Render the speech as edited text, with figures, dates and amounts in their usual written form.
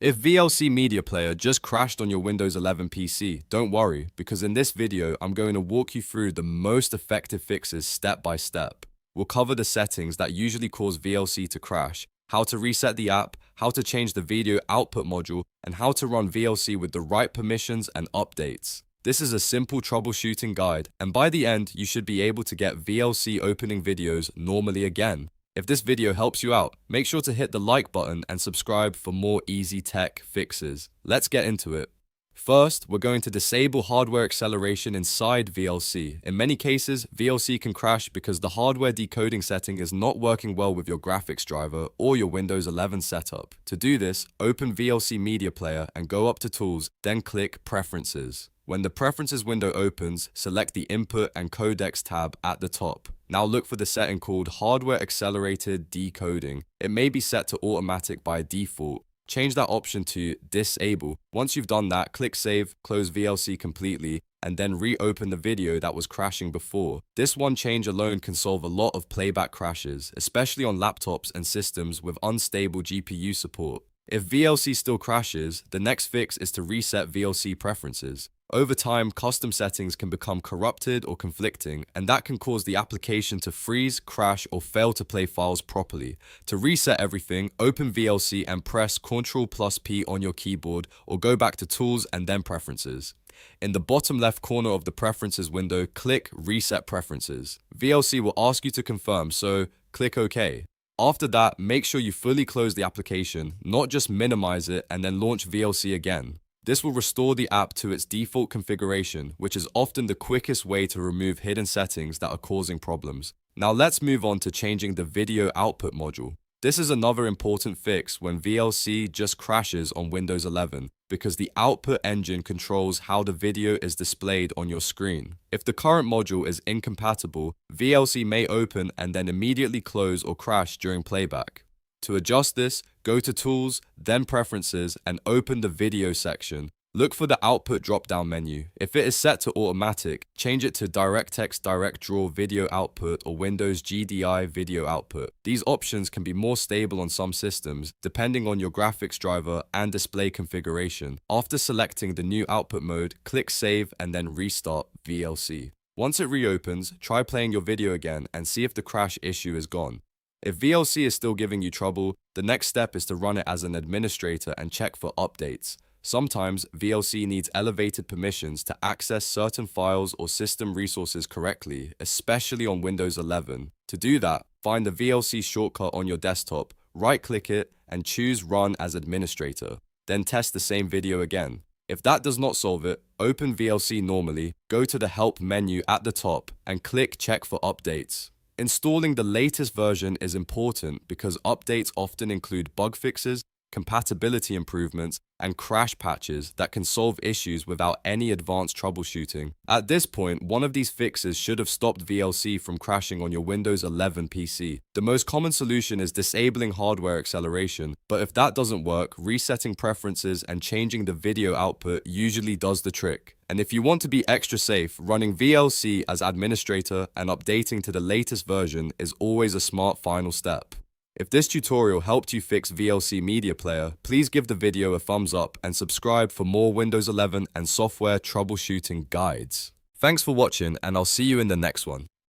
If VLC Media Player just crashed on your Windows 11 PC, don't worry, because in this video, I'm going to walk you through the most effective fixes step by step. We'll cover the settings that usually cause VLC to crash, how to reset the app, how to change the video output module, and how to run VLC with the right permissions and updates. This is a simple troubleshooting guide, and by the end, you should be able to get VLC opening videos normally again. If this video helps you out, make sure to hit the like button and subscribe for more easy tech fixes. Let's get into it. First, we're going to disable hardware acceleration inside VLC. In many cases, VLC can crash because the hardware decoding setting is not working well with your graphics driver or your Windows 11 setup. To do this, open VLC Media Player and go up to Tools, then click Preferences. When the Preferences window opens, select the Input and Codecs tab at the top. Now look for the setting called Hardware Accelerated Decoding. It may be set to automatic by default. Change that option to Disable. Once you've done that, click Save, close VLC completely, and then reopen the video that was crashing before. This one change alone can solve a lot of playback crashes, especially on laptops and systems with unstable GPU support. If VLC still crashes, the next fix is to reset VLC preferences. Over time, custom settings can become corrupted or conflicting, and that can cause the application to freeze, crash, or fail to play files properly. To reset everything, open VLC and press Ctrl+P on your keyboard, or go back to Tools and then Preferences. In the bottom left corner of the Preferences window, click Reset Preferences. VLC will ask you to confirm, so click OK. After that, make sure you fully close the application, not just minimize it and then launch VLC again. This will restore the app to its default configuration, which is often the quickest way to remove hidden settings that are causing problems. Now let's move on to changing the video output module. This is another important fix when VLC just crashes on Windows 11, because the output engine controls how the video is displayed on your screen. If the current module is incompatible, VLC may open and then immediately close or crash during playback. To adjust this, go to Tools, then Preferences, and open the Video section. Look for the Output drop-down menu. If it is set to automatic, change it to DirectX Direct Draw Video Output or Windows GDI Video Output. These options can be more stable on some systems, depending on your graphics driver and display configuration. After selecting the new output mode, click Save and then restart VLC. Once it reopens, try playing your video again and see if the crash issue is gone. If VLC is still giving you trouble, the next step is to run it as an administrator and check for updates. Sometimes VLC needs elevated permissions to access certain files or system resources correctly, especially on Windows 11. To do that, find the VLC shortcut on your desktop, right-click it, and choose Run as Administrator. Then test the same video again. If that does not solve it, open VLC normally, go to the Help menu at the top, and click Check for Updates. Installing the latest version is important because updates often include bug fixes, compatibility improvements, and crash patches that can solve issues without any advanced troubleshooting. At this point, one of these fixes should have stopped VLC from crashing on your Windows 11 PC. The most common solution is disabling hardware acceleration, but if that doesn't work, resetting preferences and changing the video output usually does the trick. And if you want to be extra safe, running VLC as administrator and updating to the latest version is always a smart final step. If this tutorial helped you fix VLC Media Player, please give the video a thumbs up and subscribe for more Windows 11 and software troubleshooting guides. Thanks for watching, and I'll see you in the next one.